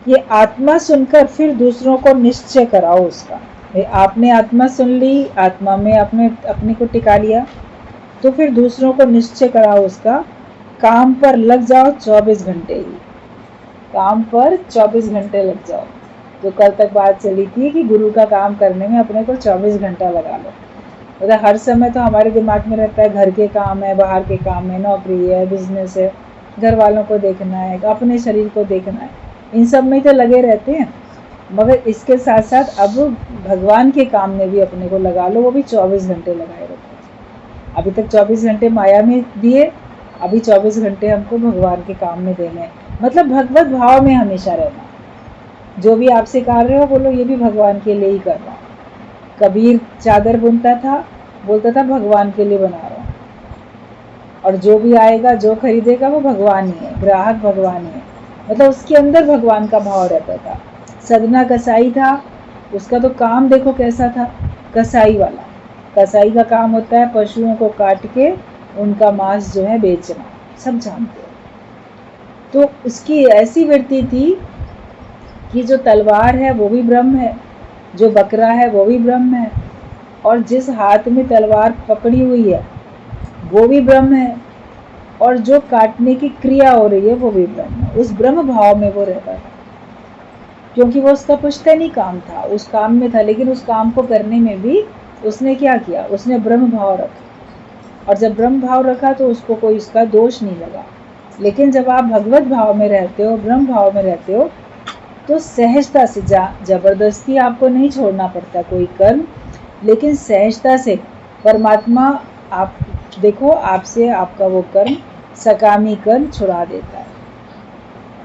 ये आत्मा सुनकर फिर दूसरों को निश्चय कराओ उसका। भाई आपने आत्मा सुन ली, आत्मा में आपने अपने को टिका लिया, तो फिर दूसरों को निश्चय कराओ उसका। काम पर लग जाओ 24 घंटे ही, काम पर 24 घंटे लग जाओ। जो कल तक बात चली थी कि गुरु का काम करने में अपने को 24 घंटा लगा लो। मतलब हर समय तो हमारे दिमाग में रहता है घर के काम है, बाहर के काम है, नौकरी है, बिजनेस है, घर वालों को देखना है, अपने शरीर को देखना है, इन सब में तो लगे रहते हैं। मगर इसके साथ साथ अब भगवान के काम में भी अपने को लगा लो, वो भी 24 घंटे लगाए रखो। अभी तक 24 घंटे माया में दिए, अभी 24 घंटे हमको भगवान के काम में देने हैं। मतलब भगवत भाव में हमेशा रहना। जो भी आपसे कार्य हो बोलो ये भी भगवान के लिए ही कर रहा हूँ। कबीर चादर बुनता था, बोलता था भगवान के लिए बना रहा हूँ। और जो भी आएगा, जो खरीदेगा वो भगवान ही है, ग्राहक भगवान ही है। मतलब उसके अंदर भगवान का भाव रहता था। सदना कसाई था, उसका तो काम देखो कैसा था, कसाई वाला। कसाई का काम होता है पशुओं को काट के उनका मांस जो है बेचना, सब जानते हैं। तो उसकी ऐसी वृत्ति थी कि जो तलवार है वो भी ब्रह्म है, जो बकरा है वो भी ब्रह्म है, और जिस हाथ में तलवार पकड़ी हुई है वो भी ब्रह्म है, और जो काटने की क्रिया हो रही है वो भी ब्रह्म है। उस ब्रह्म भाव में वो रहता था, क्योंकि वो उसका पुश्तैनी काम था, उस काम में था। लेकिन उस काम को करने में भी उसने क्या किया, उसने ब्रह्म भाव रखा। और जब ब्रह्म भाव रखा तो उसको कोई इसका दोष नहीं लगा। लेकिन जब आप भगवत भाव में रहते हो, ब्रह्म भाव में रहते हो, तो सहजता से, जबरदस्ती आपको नहीं छोड़ना पड़ता कोई कर्म, लेकिन सहजता से परमात्मा, आप देखो, आपसे आपका वो कर्म, सकामी कर्म छुड़ा देता है।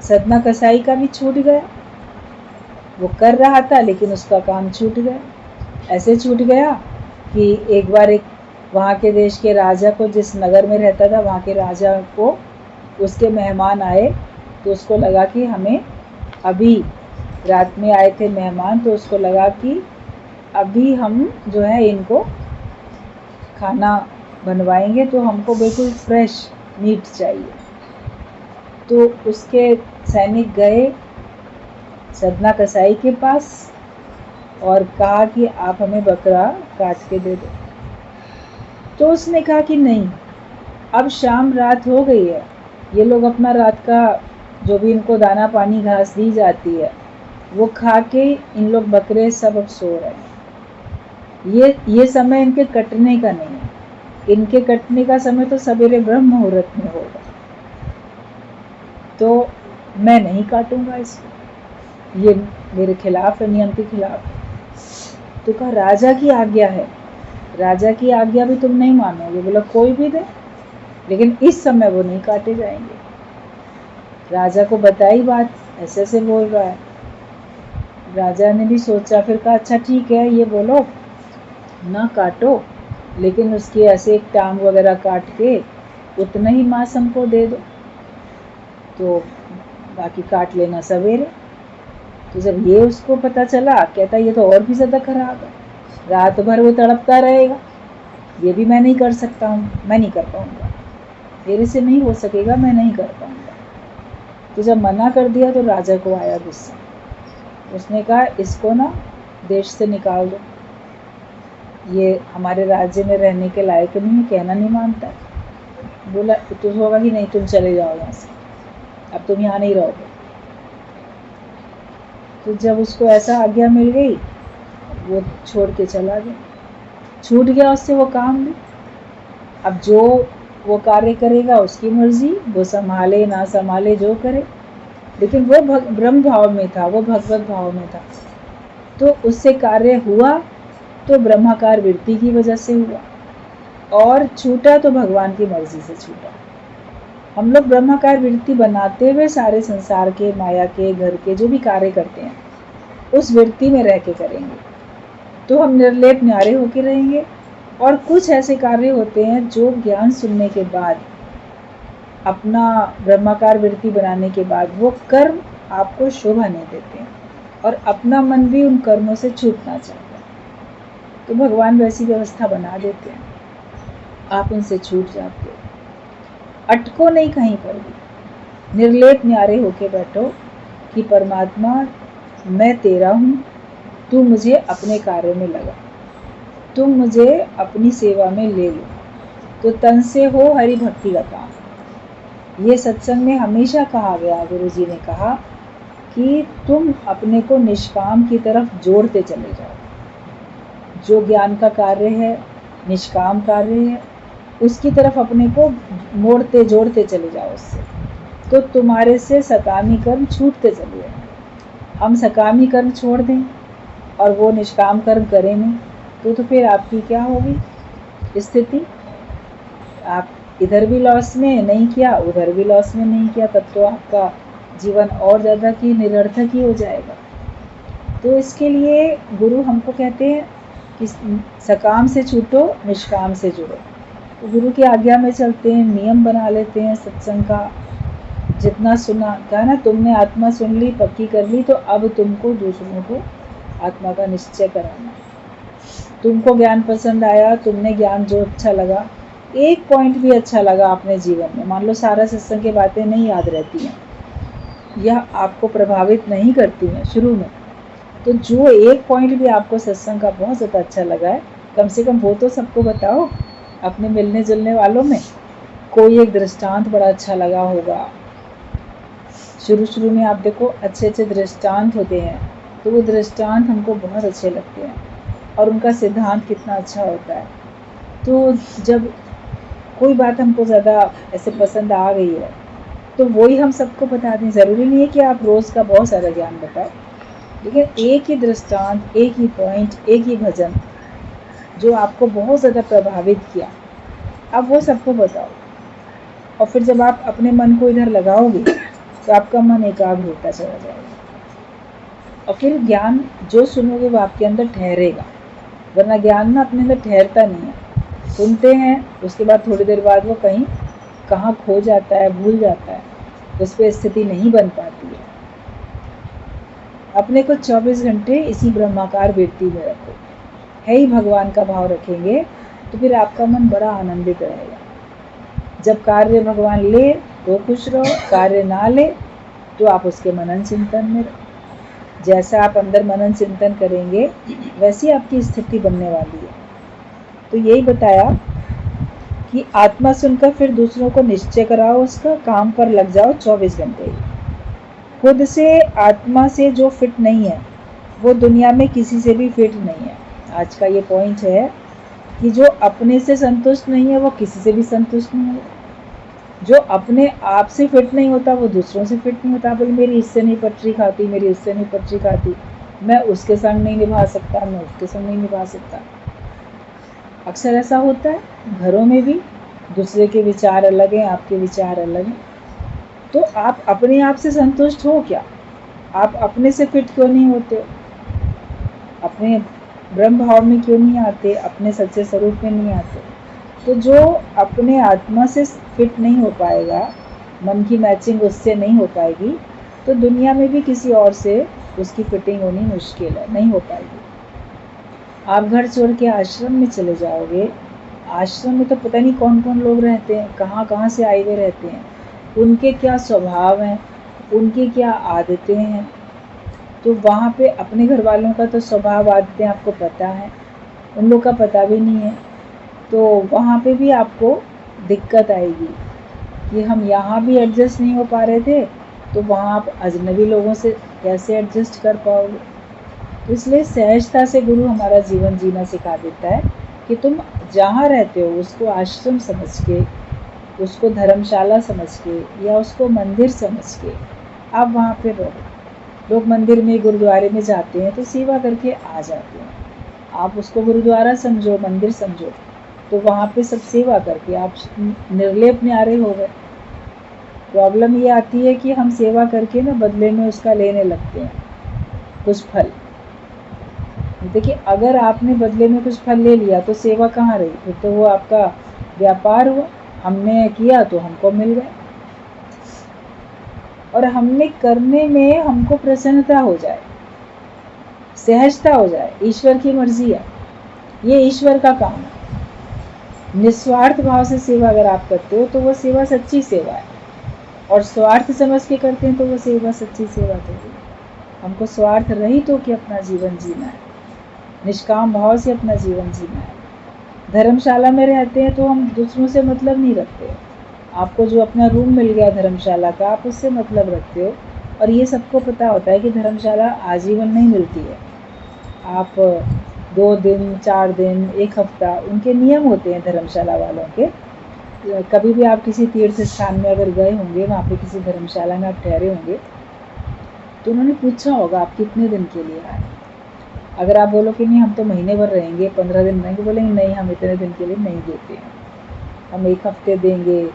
सदना कसाई का भी छूट गया, वो कर रहा था लेकिन उसका काम छूट गया। ऐसे छूट गया कि एक बार एक वहाँ के देश के राजा को, जिस नगर में रहता था वहाँ के राजा को उसके मेहमान आए, तो उसको लगा कि हमें अभी रात में आए थे मेहमान, तो उसको लगा कि अभी हम जो है इनको खाना बनवाएंगे तो हमको बिल्कुल फ्रेश मीट चाहिए। तो उसके सैनिक गए सदना कसाई के पास और कहा कि आप हमें बकरा काट के दे दो। तो उसने कहा कि नहीं, अब शाम रात हो गई है, ये लोग अपना रात का जो भी इनको दाना पानी घास दी जाती है वो खा के इन लोग बकरे सब अब सो रहे हैं। ये समय इनके कटने का नहीं है, इनके कटने का समय तो सवेरे ब्रह्म मुहूर्त में होगा, तो मैं नहीं काटूंगा इसको, ये मेरे खिलाफ है, नियम के खिलाफ है। तो कहा राजा की आज्ञा है, राजा की आज्ञा भी तुम नहीं मानोगे। बोला कोई भी दे, लेकिन इस समय वो नहीं काटे जाएंगे। राजा को बताई बात, ऐसे ऐसे बोल रहा है। राजा ने भी सोचा, फिर कहा अच्छा ठीक है, ये बोलो ना काटो, लेकिन उसकी ऐसे एक टांग वगैरह काट के उतना ही मांस हमको दे दो, तो बाकी काट लेना सवेरे। तो जब ये उसको पता चला, कहता ये तो और भी ज़्यादा खराब है, रात भर वो तड़पता रहेगा, ये भी मैं नहीं कर सकता हूँ, मैं नहीं कर पाऊँगा, मेरे से नहीं हो सकेगा, मैं नहीं कर पाऊँगा। तो जब मना कर दिया तो राजा को आया गुस्सा। उसने कहा इसको ना देश से निकाल दो, ये हमारे राज्य में रहने के लायक नहीं है, कहना नहीं मानता। बोला तो होगा कि नहीं, तुम चले जाओ यहाँ से, अब तुम यहाँ नहीं रहोगे। तो जब उसको ऐसा आज्ञा मिल गई वो छोड़ के चला गया, छूट गया उससे वो काम भी। अब जो वो कार्य करेगा उसकी मर्जी, वो संभाले ना संभाले जो करे, लेकिन वो ब्रह्म भाव में था, वो भगवत भाव में था। तो उससे कार्य हुआ तो ब्रह्माकार वृत्ति की वजह से हुआ, और छूटा तो भगवान की मर्जी से छूटा। हम लोग ब्रह्माकार वृत्ति बनाते हुए सारे संसार के, माया के, घर के जो भी कार्य करते हैं उस वृत्ति में रह के करेंगे तो हम निर्लेप न्यारे होके रहेंगे। और कुछ ऐसे कार्य होते हैं जो ज्ञान सुनने के बाद, अपना ब्रह्माकार वृत्ति बनाने के बाद, वो कर्म आपको शोभा नहीं देते हैं और अपना मन भी उन कर्मों से छूटना चाहता है। तो भगवान वैसी व्यवस्था बना देते हैं, आप उनसे छूट जाते हो। अटको नहीं कहीं पर भी, निर्लेप न्यारे होके बैठो कि परमात्मा मैं तेरा हूँ, तू मुझे अपने कार्य में लगा, तुम मुझे अपनी सेवा में ले लो, तो तन से हो हरि भक्ति का काम। ये सत्संग में हमेशा कहा गया, गुरु जी ने कहा कि तुम अपने को निष्काम की तरफ जोड़ते चले जाओ। जो ज्ञान का कार्य है, निष्काम कार्य है, उसकी तरफ अपने को मोड़ते जोड़ते चले जाओ उससे, तो तुम्हारे से सकामी कर्म छूटते चले जाए। हम सकामी कर्म छोड़ दें और वो निष्काम कर्म करें नहीं, तो फिर आपकी क्या होगी स्थिति? आप इधर भी लॉस में नहीं किया, उधर भी लॉस में नहीं किया, तब तो आपका जीवन और ज़्यादा की निरर्थक ही हो जाएगा। तो इसके लिए गुरु हमको कहते हैं कि सकाम से छूटो, निष्काम से जुड़ो। तो गुरु की आज्ञा में चलते हैं, नियम बना लेते हैं सत्संग का। जितना सुना, कहा ना, तुमने आत्मा सुन ली, पक्की कर ली, तो अब तुमको दूसरों को आत्मा का निश्चय कराना। तुमको ज्ञान पसंद आया, तुमने ज्ञान जो अच्छा लगा, एक पॉइंट भी अच्छा लगा अपने जीवन में, मान लो सारा सत्संग की बातें नहीं याद रहती हैं या आपको प्रभावित नहीं करती हैं शुरू में, तो जो एक पॉइंट भी आपको सत्संग का बहुत ज़्यादा अच्छा लगा है, कम से कम वो तो सबको बताओ। अपने मिलने जुलने वालों में कोई एक दृष्टांत बड़ा अच्छा लगा होगा। शुरू में आप देखो अच्छे अच्छे दृष्टांत होते हैं, तो वो दृष्टांत हमको बहुत अच्छे लगते हैं और उनका सिद्धांत कितना अच्छा होता है। तो जब कोई बात हमको ज़्यादा ऐसे पसंद आ गई है, तो वही हम सबको बता दें। ज़रूरी नहीं है कि आप रोज़ का बहुत सारा ज्ञान बताओ, लेकिन एक ही दृष्टांत, एक ही पॉइंट, एक ही भजन जो आपको बहुत ज़्यादा प्रभावित किया, अब वो सबको बताओ। और फिर जब आप अपने मन को इधर लगाओगे तो आपका मन एकाग्र होता चला जाएगा, और फिर ज्ञान जो सुनोगे वो आपके अंदर ठहरेगा। वरना ज्ञान ना अपने अंदर ठहरता नहीं है। सुनते हैं, उसके बाद थोड़ी देर बाद वो कहीं कहाँ खो जाता है, भूल जाता है, उस पर स्थिति नहीं बन पाती है। अपने को 24 घंटे इसी ब्रह्माकार वृत्ति में रखो, है ही भगवान का भाव रखेंगे, तो फिर आपका मन बड़ा आनंदित रहेगा। जब कार्य भगवान ले तो खुश रहो, कार्य ना ले तो आप उसके मनन चिंतन में रहो। जैसा आप अंदर मनन चिंतन करेंगे वैसी आपकी स्थिति बनने वाली है। तो यही बताया कि आत्मा सुनकर फिर दूसरों को निश्चय कराओ, उसका काम पर लग जाओ 24 घंटे। खुद से आत्मा से जो फिट नहीं है वो दुनिया में किसी से भी फिट नहीं है। आज का ये पॉइंट है कि जो अपने से संतुष्ट नहीं है वो किसी से भी संतुष्ट नहीं है। जो अपने आप से फिट नहीं होता वो दूसरों से फिट नहीं होता। बोले मेरी इससे नहीं पटरी खाती, मेरी उससे नहीं पटरी खाती, मैं उसके संग नहीं निभा सकता, मैं उसके संग नहीं निभा सकता। अक्सर ऐसा होता है घरों में भी, दूसरे के विचार अलग हैं, आपके विचार अलग हैं। तो आप अपने आप से संतुष्ट हो क्या? आप अपने से फिट क्यों नहीं होते? अपने ब्रह्म भाव में क्यों नहीं आते? अपने सच्चे स्वरूप में नहीं आते? तो जो अपने आत्मा से फिट नहीं हो पाएगा, मन की मैचिंग उससे नहीं हो पाएगी, तो दुनिया में भी किसी और से उसकी फिटिंग होनी मुश्किल है, नहीं हो पाएगी। आप घर छोड़ के आश्रम में चले जाओगे, आश्रम में तो पता नहीं कौन कौन लोग रहते हैं, कहाँ कहाँ से आए हुए रहते हैं, उनके क्या स्वभाव हैं, उनकी क्या आदतें हैं। तो वहाँ पे अपने घर वालों का तो स्वभाव आदतें आपको पता है, उन लोग का पता भी नहीं है। तो वहाँ पे भी आपको दिक्कत आएगी कि हम यहाँ भी एडजस्ट नहीं हो पा रहे थे, तो वहाँ आप अजनबी लोगों से कैसे एडजस्ट कर पाओगे। तो इसलिए सहजता से गुरु हमारा जीवन जीना सिखा देता है कि तुम जहाँ रहते हो उसको आश्रम समझ के, उसको धर्मशाला समझ के, या उसको मंदिर समझ के आप वहाँ पे रहो। लोग मंदिर में, गुरुद्वारे में जाते हैं तो सेवा करके आ जाते हैं, आप उसको गुरुद्वारा समझो, मंदिर समझो, तो वहाँ पे सब सेवा करके आप निर्लेप न्यारे हो गए। प्रॉब्लम ये आती है कि हम सेवा करके ना बदले में उसका लेने लगते हैं कुछ फल। देखिए, अगर आपने बदले में कुछ फल ले लिया तो सेवा कहाँ रही? फिर तो वो आपका व्यापार हुआ, हमने किया तो हमको मिल गए। और हमने करने में हमको प्रसन्नता हो जाए, सहजता हो जाए, ईश्वर की मर्जी है, ये ईश्वर का काम है। निस्वार्थ भाव से सेवा अगर आप करते हो तो वो सेवा सच्ची सेवा है। और स्वार्थ समझ के करते हैं तो वो सेवा सच्ची सेवा थोड़ी। हमको स्वार्थ रहित होकर अपना जीवन जीना है, निष्काम भाव से अपना जीवन जीना है। धर्मशाला में रहते हैं तो हम दूसरों से मतलब नहीं रखते। आपको जो अपना रूम मिल गया धर्मशाला का, आप उससे मतलब रखते हो। और ये सबको पता होता है कि धर्मशाला आजीवन नहीं मिलती है। आप 2 दिन, 4 दिन, 1 हफ्ता, उनके नियम होते हैं धर्मशाला वालों के। कभी भी आप किसी तीर्थ स्थान में अगर गए होंगे, वहाँ पे किसी धर्मशाला में आप ठहरे होंगे, तो उन्होंने पूछा होगा आप कितने दिन के लिए आए। अगर आप बोलो कि नहीं हम तो महीने भर रहेंगे, 15 दिन रहेंगे, बोलेंगे नहीं हम इतने दिन के लिए नहीं देते हैं, हम 1 हफ्ते देंगे,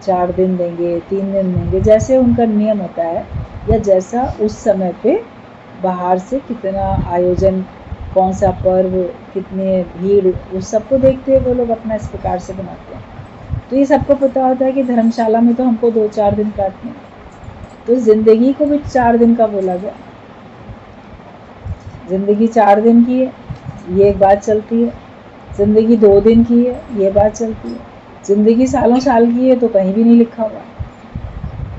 4 दिन देंगे, 3 दिन देंगे, जैसे उनका नियम होता है या जैसा उस समय पे बाहर से कितना आयोजन, कौन सा पर्व, कितने भीड़, उस सबको देखते हुए वो लोग अपना इस प्रकार से बनाते हैं। तो ये सबको पता होता है कि धर्मशाला में तो हमको 2-4 दिन काटने हैं। तो ज़िंदगी को भी 4 दिन का बोला गया। ज़िंदगी 4 दिन की है, ये एक बात चलती है। ज़िंदगी 2 दिन की है, ये बात चलती है। ज़िंदगी सालों साल की है तो कहीं भी नहीं लिखा हुआ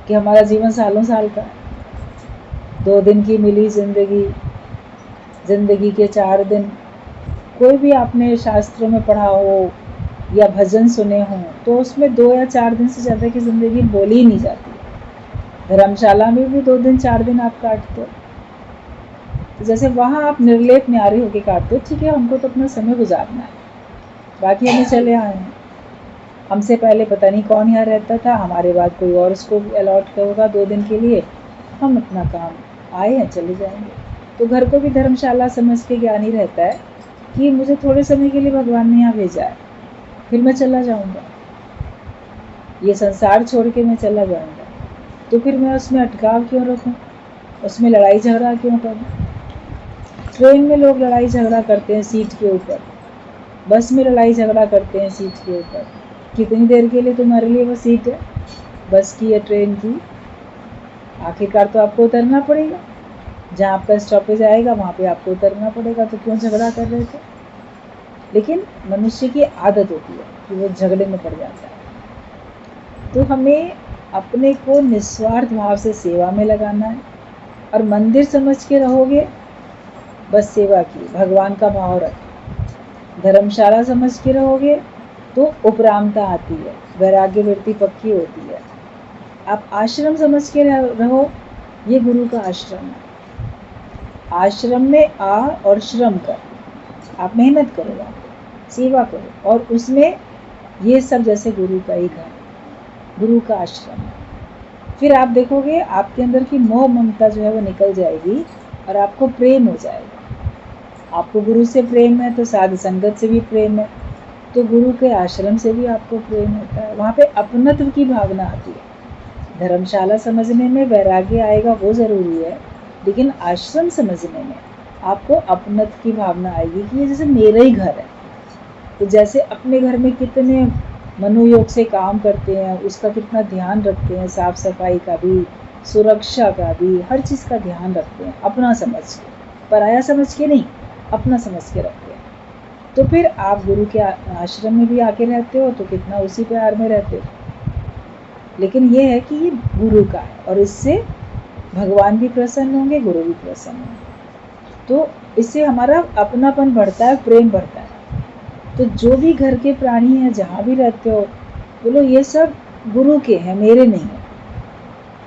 कि हमारा जीवन सालों साल का है। 2 दिन की मिली ज़िंदगी, ज़िंदगी के 4 दिन। कोई भी आपने शास्त्रों में पढ़ा हो या भजन सुने हों तो उसमें 2 या 4 दिन से ज़्यादा की ज़िंदगी बोली ही नहीं जाती। धर्मशाला में भी 2 दिन 4 दिन आप काटते हो। तो जैसे वहाँ आप निर्लेप न्यारे होके काटते हो, ठीक है हमको तो अपना समय गुजारना है, बाकी हमें चले आए हैं। हमसे पहले पता नहीं कौन यहाँ रहता था, हमारे बाद कोई और उसको अलॉट होगा 2 दिन के लिए, हम अपना काम आए हैं चले जाएंगे। तो घर को भी धर्मशाला समझ के ज्ञान ही रहता है कि मुझे थोड़े समय के लिए भगवान ने यहाँ भेजा है, फिर मैं चला जाऊँगा, ये संसार छोड़ के मैं चला जाऊँगा। तो फिर मैं उसमें अटकाव क्यों रखूँ, उसमें लड़ाई झगड़ा क्यों करूँ। ट्रेन में लोग लड़ाई झगड़ा करते हैं सीट के ऊपर, बस में लड़ाई झगड़ा करते हैं सीट के ऊपर। कितनी देर के लिए तुम्हारे लिए वो सीट है, बस की या ट्रेन की? आखिरकार तो आपको उतरना पड़ेगा, जहाँ आपका स्टॉपेज आएगा वहाँ पे आपको उतरना पड़ेगा, तो क्यों झगड़ा कर रहे थे। लेकिन मनुष्य की आदत होती है कि वो झगड़े में पड़ जाता है। तो हमें अपने को निस्वार्थ भाव से सेवा में लगाना है। और मंदिर समझ के रहोगे, बस सेवा की, भगवान का भाव रखें। धर्मशाला समझ के रहोगे तो उपरामता आती है, वैराग्य वृत्ति पक्की होती है। आप आश्रम समझ के रहो, ये गुरु का आश्रम है। आश्रम में आ और श्रम कर, आप मेहनत करो, आप सेवा करो, और उसमें ये सब जैसे गुरु का ही घर, गुरु का आश्रम है। फिर आप देखोगे आपके अंदर की मोह ममता जो है वो निकल जाएगी और आपको प्रेम हो जाएगा। आपको गुरु से प्रेम है तो साध संगत से भी प्रेम है, तो गुरु के आश्रम से भी आपको प्रेम होता है। वहाँ पे अपनत्व की भावना आती है। धर्मशाला समझने में वैराग्य आएगा वो ज़रूरी है, लेकिन आश्रम समझने में आपको अपनत्व की भावना आएगी कि ये जैसे मेरा ही घर है। तो जैसे अपने घर में कितने मनोयोग से काम करते हैं, उसका कितना ध्यान रखते हैं, साफ सफाई का भी, सुरक्षा का भी, हर चीज़ का ध्यान रखते हैं अपना समझ के, पराया समझ के नहीं, अपना समझ के रखते हैं। तो फिर आप गुरु के आश्रम में भी आके रहते हो तो कितना उसी प्यार में रहते हो। लेकिन ये है कि ये गुरु का है और इससे भगवान भी प्रसन्न होंगे, गुरु भी प्रसन्न होंगे। तो इससे हमारा अपनापन बढ़ता है, प्रेम बढ़ता है। तो जो भी घर के प्राणी हैं, जहाँ भी रहते हो, बोलो ये सब गुरु के हैं, मेरे नहीं है,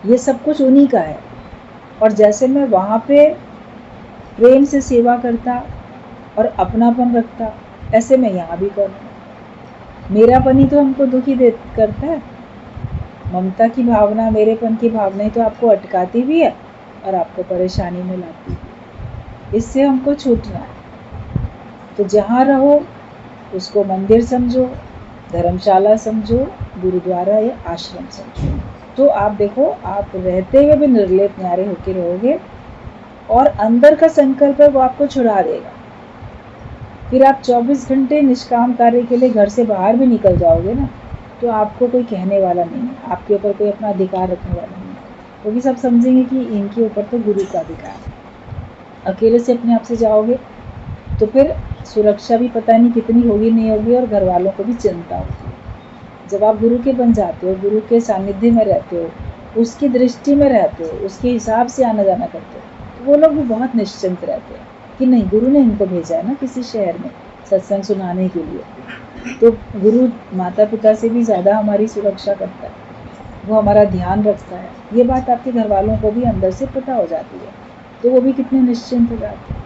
ये सब कुछ उन्हीं का है। और जैसे मैं वहाँ पे प्रेम से सेवा करता और अपनापन रखता, ऐसे मैं यहाँ भी करूँ। मेरापन ही तो हमको दुखी करता है। ममता की भावना, मेरेपन की भावना ही तो आपको अटकाती भी है और आपको परेशानी में लाती है। इससे हमको छूटना है। तो जहाँ रहो उसको मंदिर समझो, धर्मशाला समझो, गुरुद्वारा या आश्रम समझो। तो आप देखो, आप रहते हुए भी निर्लेप न्यारे होके रहोगे और अंदर का संकल्प है वो आपको छुड़ा देगा। फिर आप 24 घंटे निष्काम कार्य के लिए घर से बाहर भी निकल जाओगे ना, तो आपको कोई कहने वाला नहीं है, आपके ऊपर कोई अपना अधिकार रखने वाला नहीं है, क्योंकि सब समझेंगे कि इनके ऊपर तो गुरु का अधिकार है। अकेले से अपने आप से जाओगे तो फिर सुरक्षा भी पता नहीं कितनी होगी नहीं होगी, और घर वालों को भी चिंता होगी। जब आप गुरु के बन जाते हो, गुरु के सानिध्य में रहते हो, उसकी दृष्टि में रहते हो, उसके हिसाब से आना जाना करते हो, तो वो लोग भी बहुत निश्चिंत रहते हैं कि नहीं, गुरु ने इनको भेजा है ना किसी शहर में सत्संग सुनाने के लिए, तो गुरु माता पिता से भी ज़्यादा हमारी सुरक्षा करता है, वो हमारा ध्यान रखता है। ये बात आपके घर वालों को भी अंदर से पता हो जाती है, तो वो भी कितने निश्चिंत हो जाते हैं।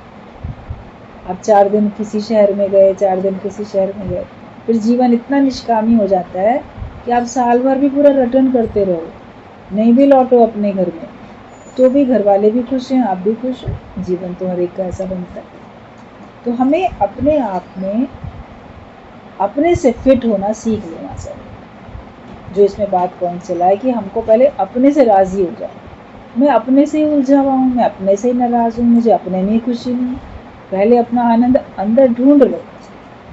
आप 4 दिन किसी शहर में गए, 4 दिन किसी शहर में गए, फिर जीवन इतना निष्कामी हो जाता है कि आप साल भर भी पूरा रिटर्न करते रहो, नहीं भी लौटो अपने घर में, तो भी घर वाले भी खुश हैं, आप भी खुश हो, जीवन तो हर एक का ऐसा बनता है। तो हमें अपने आप में अपने से फिट होना सीख लेना चाहिए। जो इसमें बात पॉइंट चला है कि हमको पहले अपने से राज़ी हो जाए। मैं अपने से ही उलझा हुआ हूँ, मैं अपने से ही नाराज़ हूँ, मुझे अपने में ही खुशी नहीं। पहले अपना आनंद अंदर ढूंढ लो,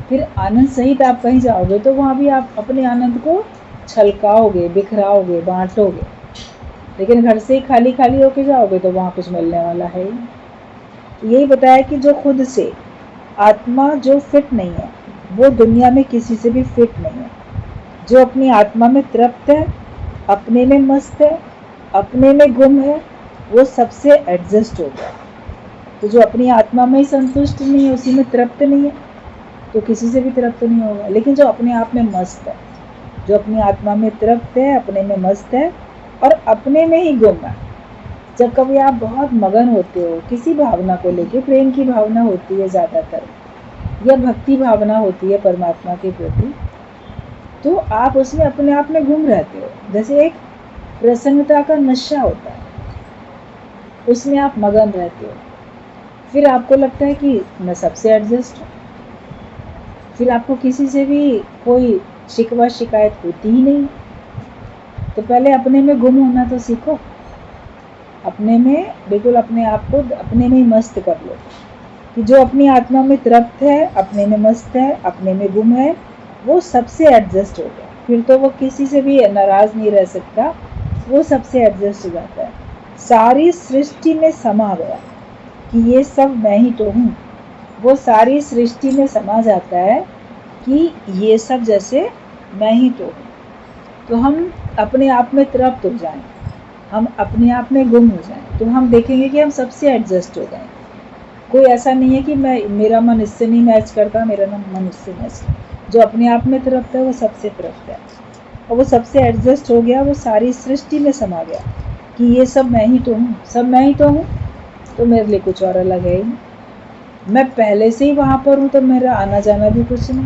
फिर आनंद सहित आप कहीं जाओगे तो वहाँ भी आप अपने आनंद को छलकाओगे, बिखराओगे, बांटोगे। लेकिन घर से ही खाली खाली होके जाओगे तो वहाँ कुछ मिलने वाला है ही। यही बताया कि जो खुद से आत्मा जो फिट नहीं है, वो दुनिया में किसी से भी फिट नहीं है। जो अपनी आत्मा में तृप्त है, अपने में मस्त है, अपने में गुम है, वो सबसे एडजस्ट हो गया। तो जो अपनी आत्मा में ही संतुष्ट नहीं है, उसी में तृप्त नहीं है, तो किसी से भी तृप्त नहीं होगा। लेकिन जो अपने आप में मस्त है, जो अपनी आत्मा में तृप्त है, अपने में मस्त है और अपने में ही गुम है। जब कभी आप बहुत मगन होते हो किसी भावना को लेके, प्रेम की भावना होती है ज़्यादातर, या भक्ति भावना होती है परमात्मा के प्रति, तो आप उसमें अपने आप में गुम रहते हो। जैसे एक प्रसन्नता का नशा होता है, उसमें आप मगन रहते हो। फिर आपको लगता है कि मैं सबसे एडजस्ट हूँ, फिर आपको किसी से भी कोई शिकवा शिकायत होती ही नहीं। तो पहले अपने में गुम होना तो सीखो, अपने में बिल्कुल अपने आप को अपने में ही मस्त कर लो कि जो अपनी आत्मा में तृप्त है, अपने में मस्त है, अपने में गुम है, वो सबसे एडजस्ट हो गया। फिर तो वो किसी से भी नाराज़ नहीं रह सकता, वो सबसे एडजस्ट हो जाता है। सारी सृष्टि में समा गया कि ये सब मैं ही तो हूँ। वो सारी सृष्टि में समा जाता है कि ये सब जैसे मैं ही तो हूँ। तो हम अपने आप में तृप्त हो जाएं, हम अपने आप में गुम हो जाएं, तो हम देखेंगे कि हम सबसे एडजस्ट हो गए। कोई ऐसा नहीं है कि मेरा मन इससे नहीं मैच करता, मेरा मन उससे मैच। जो अपने आप में तृप्त है वो सबसे तृप्त है, और वो सबसे एडजस्ट हो गया, वो सारी सृष्टि में समा गया कि ये सब मैं ही तो हूँ, सब मैं ही तो हूँ, तो मेरे लिए कुछ और अलग है ही नहीं। मैं पहले से ही वहाँ पर हूँ, तो मेरा आना जाना भी कुछ नहीं।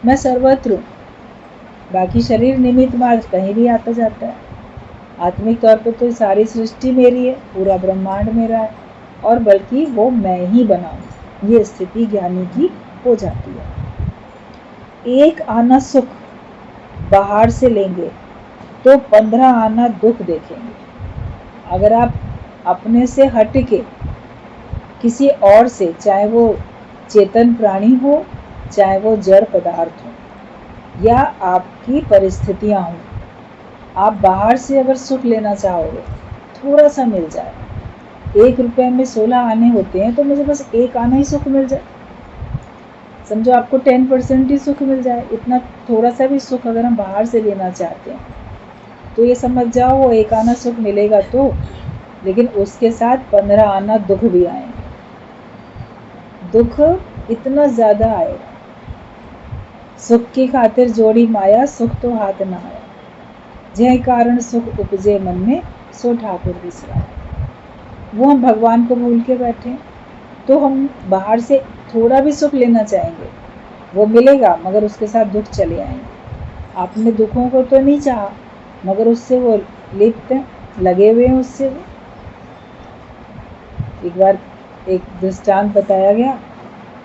मैं सर्वत्र हूँ, बाकी शरीर निमित्त मात्र कहीं भी आता जाता है। आत्मिक तौर पर तो सारी सृष्टि मेरी है, पूरा ब्रह्मांड मेरा है, और बल्कि वो मैं ही बनाऊँ, ये स्थिति ज्ञानी की हो जाती है। एक आना सुख बाहर से लेंगे तो 15 आना दुख देखेंगे। अगर आप अपने से हट के किसी और से, चाहे वो चेतन प्राणी हो, चाहे वो जड़ पदार्थ हो, या आपकी परिस्थितियां हों, आप बाहर से अगर सुख लेना चाहोगे, थोड़ा सा मिल जाए। 1 रुपये में 16 आने होते हैं, तो मुझे बस 1 आना ही सुख मिल जाए, समझो आपको 10% ही सुख मिल जाए। इतना थोड़ा सा भी सुख अगर हम बाहर से लेना चाहते हैं, तो ये समझ जाओ वो 1 आना सुख मिलेगा तो, लेकिन उसके साथ 15 आना दुख भी आएंगे। दुख इतना ज़्यादा आएगा। सुख की खातिर जोड़ी माया, सुख तो हाथ न आया। जय कारण सुख उपजे मन में, सो ठाकुर बिसराया। वो हम भगवान को भूल के बैठे, तो हम बाहर से थोड़ा भी सुख लेना चाहेंगे, वो मिलेगा, मगर उसके साथ दुख चले आएंगे। आपने दुखों को तो नहीं चाहा, मगर उससे वो लिप्त हैं, लगे हुए हैं उससे। वो एक बार एक दृष्टांत बताया गया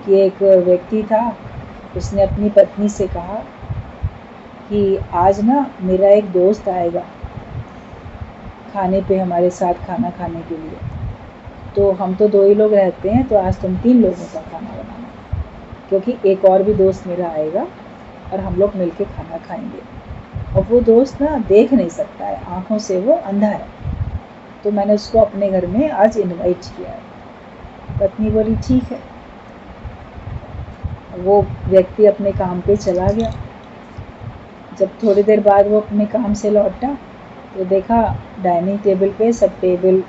कि एक व्यक्ति था, उसने अपनी पत्नी से कहा कि आज ना मेरा एक दोस्त आएगा खाने पे, हमारे साथ खाना खाने के लिए, तो हम तो 2 ही लोग रहते हैं, तो आज तुम 3 लोगों का खाना बनाना, क्योंकि एक और भी दोस्त मेरा आएगा और हम लोग मिलके खाना खाएंगे। और वो दोस्त ना देख नहीं सकता है, आँखों से वो अंधा है, तो मैंने उसको अपने घर में आज इनवाइट किया है। पत्नी बोली ठीक है। वो व्यक्ति अपने काम पे चला गया। जब थोड़ी देर बाद वो अपने काम से लौटा, तो देखा डाइनिंग टेबल पे सब टेबल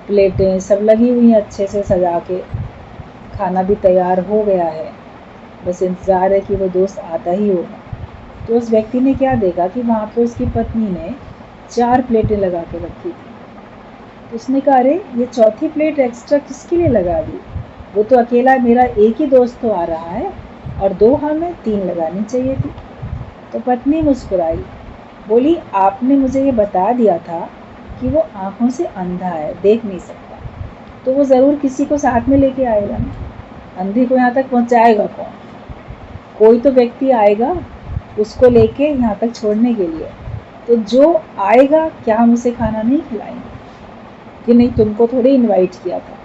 प्लेटें सब लगी हुई हैं अच्छे से सजा के, खाना भी तैयार हो गया है, बस इंतज़ार है कि वो दोस्त आता ही होगा। तो उस व्यक्ति ने क्या देखा कि वहाँ पे उसकी पत्नी ने 4 प्लेटें लगा के रखी थी। तो उसने कहा अरे ये चौथी प्लेट एक्स्ट्रा किसके लिए लगा दी, वो तो अकेला मेरा एक ही दोस्त तो आ रहा है और 2 हमें 3 लगानी चाहिए थी। तो पत्नी मुस्कुराई, बोली आपने मुझे ये बता दिया था कि वो आँखों से अंधा है, देख नहीं सकता, तो वो ज़रूर किसी को साथ में लेके आएगा ना, अंधे को यहाँ तक पहुँचाएगा कौन, कोई तो व्यक्ति आएगा उसको लेके यहाँ तक छोड़ने के लिए। तो जो आएगा क्या हम उसे खाना नहीं खिलाएंगे कि नहीं तुमको थोड़ी इनवाइट किया था,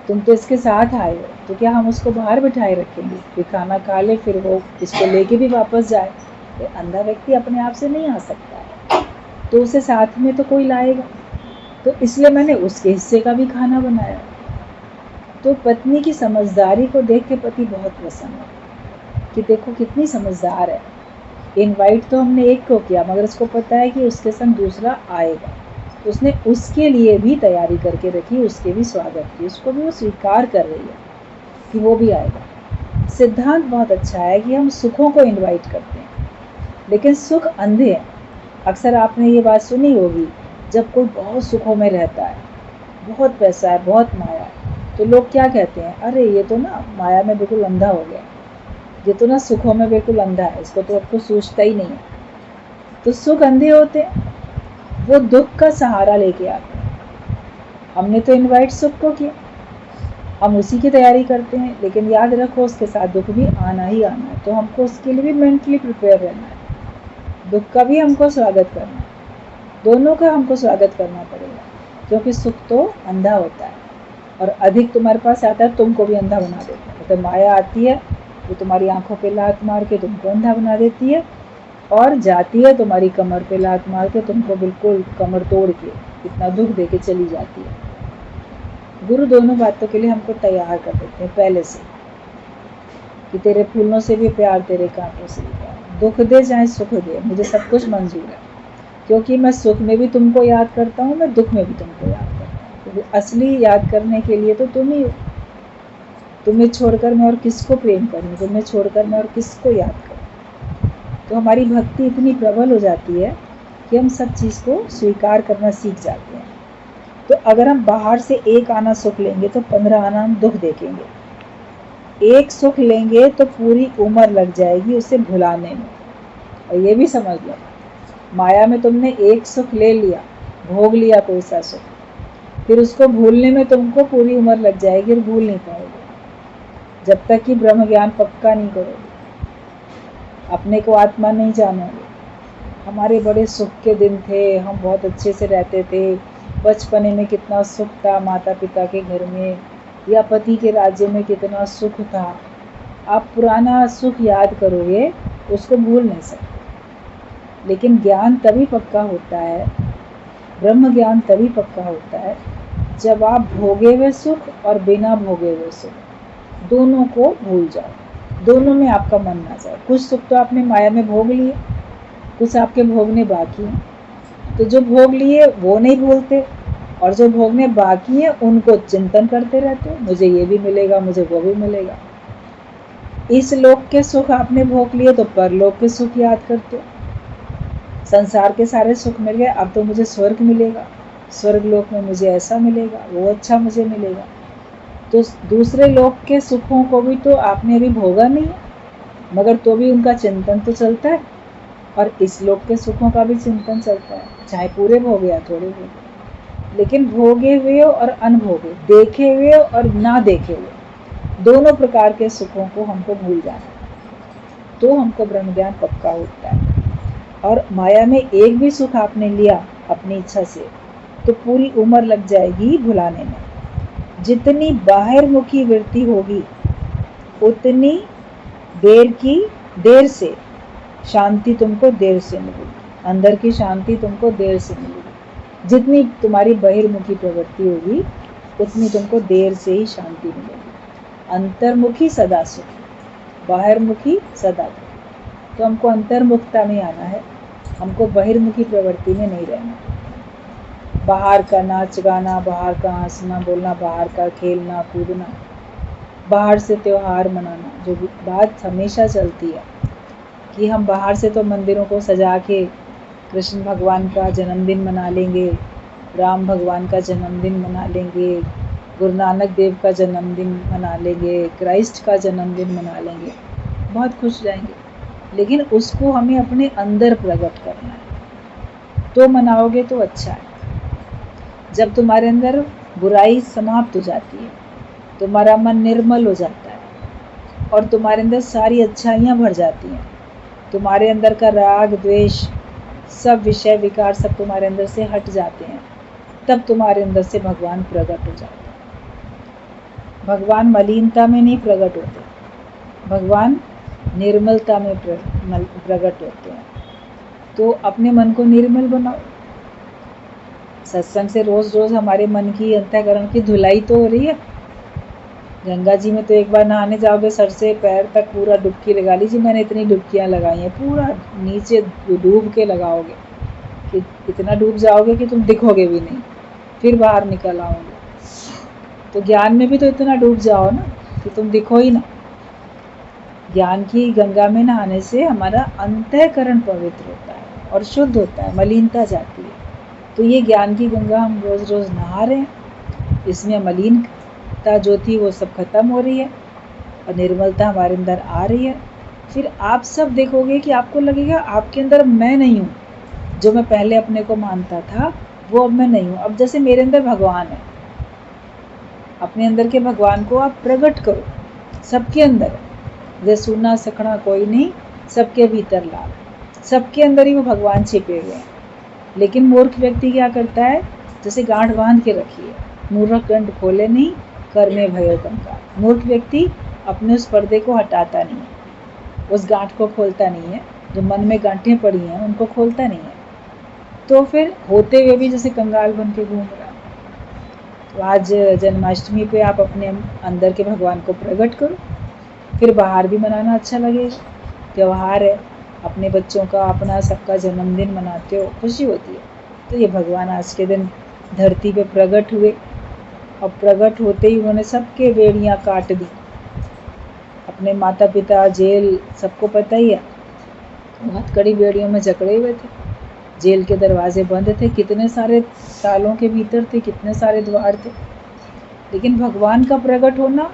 तुम तो इसके साथ आए हो, तो क्या हम उसको बाहर बिठाए रखेंगे फिर खाना खा ले फिर वो इसको लेके भी वापस जाए। तो अंधा व्यक्ति अपने आप से नहीं आ सकता है, तो उसे साथ में तो कोई लाएगा, तो इसलिए मैंने उसके हिस्से का भी खाना बनाया। तो पत्नी की समझदारी को देख के पति बहुत प्रसन्न हुआ कि देखो कितनी समझदार है, इनवाइट तो हमने एक को किया मगर उसको पता है कि उसके संग दूसरा आएगा, तो उसने उसके लिए भी तैयारी करके रखी, उसके भी स्वागत की, उसको भी वो स्वीकार कर रही है कि वो भी आएगा। सिद्धांत बहुत अच्छा है कि हम सुखों को इनवाइट करते हैं, लेकिन सुख अंधे हैं। अक्सर आपने ये बात सुनी होगी, जब कोई बहुत सुखों में रहता है, बहुत पैसा है, बहुत माया है, तो लोग क्या कहते हैं, अरे ये तो ना माया में बिल्कुल अंधा हो गया, ये तो ना सुखों में बिल्कुल अंधा है, इसको तो अब कुछ सोचता ही नहीं है। तो सुख अंधे होते हैं, वो दुख का सहारा लेके आते हैं। हमने तो इनवाइट सुख को किया, हम उसी की तैयारी करते हैं, लेकिन याद रखो उसके साथ दुख भी आना ही आना है, तो हमको उसके लिए भी मेंटली प्रिपेयर रहना है, दुख का भी हमको स्वागत करना है, दोनों का हमको स्वागत करना पड़ेगा, क्योंकि सुख तो अंधा होता है और अधिक तुम्हारे पास आता है तुमको भी अंधा बना देता है। तो माया आती है वो तुम्हारी आंखों पे लात मार के तुमको अंधा बना देती है और जाती है तुम्हारी कमर पे लात मार के तुमको बिल्कुल कमर तोड़ के इतना दुख दे के चली जाती है। गुरु दोनों बातों के लिए हमको तैयार कर देते हैं पहले से कि तेरे फूलों से भी प्यार, तेरे कांटों से भी प्यार, दुख दे चाहे सुख दे, मुझे सब कुछ मंजूर है, क्योंकि मैं सुख में भी तुमको याद करता हूँ, मैं दुख में भी तुमको याद करता हूँ, क्योंकि असली याद करने के लिए तो तुम ही हो। तुम्हें छोड़कर मैं और किसको प्रेम करूँ, तुम्हें छोड़कर मैं और किसको याद करूँ। तो हमारी भक्ति इतनी प्रबल हो जाती है कि हम सब चीज़ को स्वीकार करना सीख जाते हैं। तो अगर हम बाहर से एक आना सुख लेंगे तो 15 आना हम दुख देखेंगे, एक सुख लेंगे तो पूरी उम्र लग जाएगी उसे भुलाने में। और ये भी समझ लो, माया में तुमने एक सुख ले लिया, भोग लिया कोई सा सुख, फिर उसको भूलने में तुमको पूरी उम्र लग जाएगी और भूल नहीं पाओगे जब तक कि ब्रह्म ज्ञान पक्का नहीं करोगे, अपने को आत्मा नहीं जानोगे। हमारे बड़े सुख के दिन थे, हम बहुत अच्छे से रहते थे, बचपने में कितना सुख था, माता पिता के घर में या पति के राज्य में कितना सुख था। आप पुराना सुख याद करोगे, उसको भूल नहीं सकते। लेकिन ज्ञान तभी पक्का होता है, ब्रह्म ज्ञान तभी पक्का होता है जब आप भोगे हुए सुख और बिना भोगे हुए सुख दोनों को भूल जाओ, दोनों में आपका मन ना जाए। कुछ सुख तो आपने माया में भोग लिए, कुछ आपके भोगने बाकी हैं, तो जो भोग लिए वो नहीं भूलते और जो भोगने बाकी हैं उनको चिंतन करते रहते, मुझे ये भी मिलेगा, मुझे वो भी मिलेगा। इस लोक के सुख आपने भोग लिए तो परलोक के सुख याद करते हो, संसार के सारे सुख मिल गए, अब तो मुझे स्वर्ग मिलेगा, स्वर्ग लोक में मुझे ऐसा मिलेगा, वो अच्छा मुझे मिलेगा। तो दूसरे लोक के सुखों को भी तो आपने अभी भोगा नहीं है, मगर तो भी उनका चिंतन तो चलता है, और इस लोक के सुखों का भी चिंतन चलता है, चाहे पूरे भोगे या थोड़े भोगे। लेकिन भोगे हुए और अनभोगे, देखे हुए और ना देखे हुए, दोनों प्रकार के सुखों को हमको भूल जाना है, तो हमको ब्रह्म ज्ञान पक्का होता है। और माया में एक भी सुख आपने लिया अपनी इच्छा से तो पूरी उम्र लग जाएगी भुलाने में। जितनी बाहरमुखी वृत्ति होगी उतनी देर से शांति तुमको देर से मिलेगी, अंदर की शांति तुमको देर से मिलेगी। जितनी तुम्हारी बहिर्मुखी प्रवृत्ति होगी उतनी तुमको देर से ही शांति मिलेगी। अंतर्मुखी सदा सुख, बाहरमुखी सदा दुख। तो हमको अंतर्मुखता में आना है, हमको बहिर्मुखी प्रवृत्ति में नहीं रहना। बाहर का नाच गाना, बाहर का हंसना बोलना, बाहर का खेलना कूदना, बाहर से त्यौहार मनाना, जो बात हमेशा चलती है कि हम बाहर से तो मंदिरों को सजा के कृष्ण भगवान का जन्मदिन मना लेंगे, राम भगवान का जन्मदिन मना लेंगे, गुरु नानक देव का जन्मदिन मना लेंगे, क्राइस्ट का जन्मदिन मना लेंगे, बहुत खुश रहेंगे, लेकिन उसको हमें अपने अंदर प्रकट करना है। तो मनाओगे तो अच्छा है। जब तुम्हारे अंदर बुराई समाप्त हो जाती है, तुम्हारा मन निर्मल हो जाता है और तुम्हारे अंदर सारी अच्छाइयाँ भर जाती हैं, तुम्हारे अंदर का राग द्वेष सब विषय विकार सब तुम्हारे अंदर से हट जाते हैं, तब तुम्हारे अंदर से भगवान प्रकट हो जाते हैं। भगवान मलिनता में नहीं प्रकट होते, भगवान निर्मलता में प्रकट होते हैं। तो अपने मन को निर्मल बनाओ। सत्संग से रोज रोज हमारे मन की अंतःकरण की धुलाई तो हो रही है। गंगा जी में तो एक बार नहाने जाओगे, सर से पैर तक पूरा डुबकी लगा लीजिए। मैंने इतनी डुबकियां लगाई हैं, पूरा नीचे डूब के लगाओगे कि इतना डूब जाओगे कि तुम दिखोगे भी नहीं, फिर बाहर निकल आओगे। तो ज्ञान में भी तो इतना डूब जाओ ना कि तुम दिखो ही ना। ज्ञान की गंगा में नहाने से हमारा अंतःकरण पवित्र होता है और शुद्ध होता है, मलिनता जाती है। तो ये ज्ञान की गंगा हम रोज रोज नहा रहे हैं, इसमें मलिनता जो थी वो सब खत्म हो रही है और निर्मलता हमारे अंदर आ रही है। फिर आप सब देखोगे कि आपको लगेगा आपके अंदर मैं नहीं हूँ, जो मैं पहले अपने को मानता था वो अब मैं नहीं हूँ। अब जैसे मेरे अंदर भगवान है, अपने अंदर के भगवान को आप प्रकट करो, सबके अंदर है। जैसे सुना सखना कोई नहीं, सबके भीतर लाल, सबके अंदर ही वो भगवान छिपे हुए हैं। लेकिन मूर्ख व्यक्ति क्या करता है, जैसे गांठ बांध के रखी है, मूर्ख कंठ खोले नहीं, कर में भयो कंकाल। मूर्ख व्यक्ति अपने उस पर्दे को हटाता नहीं है, उस गांठ को खोलता नहीं है, जो मन में गांठें पड़ी हैं उनको खोलता नहीं है। तो फिर होते हुए भी जैसे कंगाल बन के घूम रहा है। तो आज जन्माष्टमी पे आप अपने अंदर के भगवान को प्रकट करो, फिर बाहर भी मनाना अच्छा लगेगा। त्यौहार है, अपने बच्चों का अपना सबका जन्मदिन मनाते हो, खुशी होती है। तो ये भगवान आज के दिन धरती पे प्रकट हुए और प्रकट होते ही उन्होंने सबके बेड़ियां काट दी। अपने माता पिता, जेल, सबको पता ही है, हथकड़ी बेड़ियों में जकड़े हुए थे, जेल के दरवाजे बंद थे, कितने सारे तालों के भीतर थे, कितने सारे द्वार थे। लेकिन भगवान का प्रकट होना,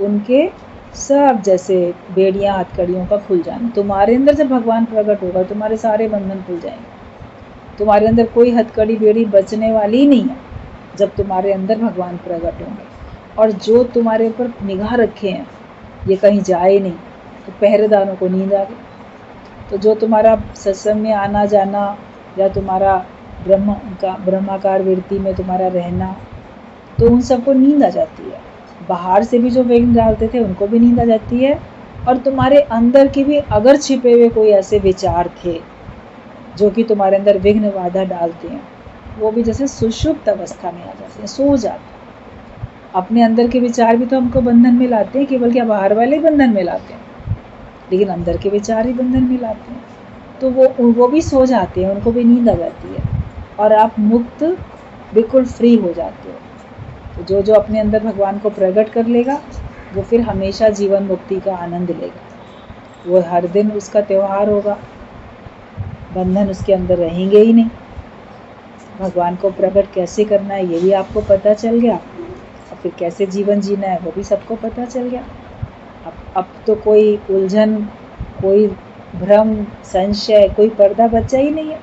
उनके सब जैसे बेड़ियां हथकड़ियों का खुल जाना। तुम्हारे अंदर जब भगवान प्रकट होगा तुम्हारे सारे बंधन खुल जाएंगे, तुम्हारे अंदर कोई हथकड़ी बेड़ी बचने वाली ही नहीं है जब तुम्हारे अंदर भगवान प्रकट होंगे। और जो तुम्हारे ऊपर निगाह रखे हैं ये कहीं जाए नहीं, तो पहरेदारों को नींद आ गई। तो जो तुम्हारा सत्संग में आना जाना या तुम्हारा ब्रह्माकार वृत्ति में तुम्हारा रहना, तो उन सबको नींद आ जाती है। बाहर से भी जो विघ्न डालते थे उनको भी नींद आ जाती है, और तुम्हारे अंदर के भी अगर छिपे हुए कोई ऐसे विचार थे जो कि तुम्हारे अंदर विघ्न बाधा डालते हैं, वो भी जैसे सुषुप्त अवस्था में आ जाते हैं, सो जाते हैं। अपने अंदर के विचार भी तो हमको बंधन में लाते हैं, केवल क्या बाहर वाले बंधन में लाते हैं, लेकिन अंदर के विचार ही बंधन में लाते हैं। तो वो भी सो जाते हैं, उनको भी नींद आ जाती है और आप मुक्त बिल्कुल फ्री हो जाते हो। तो जो अपने अंदर भगवान को प्रकट कर लेगा वो फिर हमेशा जीवन मुक्ति का आनंद लेगा। वो हर दिन उसका त्यौहार होगा, बंधन उसके अंदर रहेंगे ही नहीं। भगवान को प्रकट कैसे करना है ये भी आपको पता चल गया, और फिर कैसे जीवन जीना है वो भी सबको पता चल गया। अब तो कोई उलझन, कोई भ्रम, संशय, कोई पर्दा बचा ही नहीं है।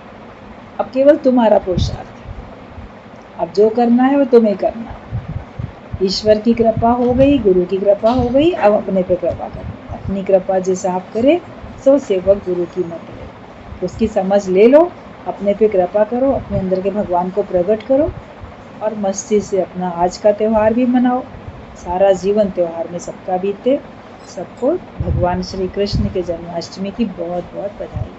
अब केवल तुम्हारा पुरुषार्थ है, अब जो करना है वो तुम्हें करना है। ईश्वर की कृपा हो गई, गुरु की कृपा हो गई, अब अपने पे कृपा करनी। अपनी कृपा जिसे आप करे सो सेवक गुरु की मत ले, उसकी समझ ले लो, अपने पे कृपा करो, अपने अंदर के भगवान को प्रकट करो और मस्ती से अपना आज का त्यौहार भी मनाओ। सारा जीवन त्यौहार में सबका बीते। सबको भगवान श्री कृष्ण के जन्माष्टमी की बहुत बहुत बधाई।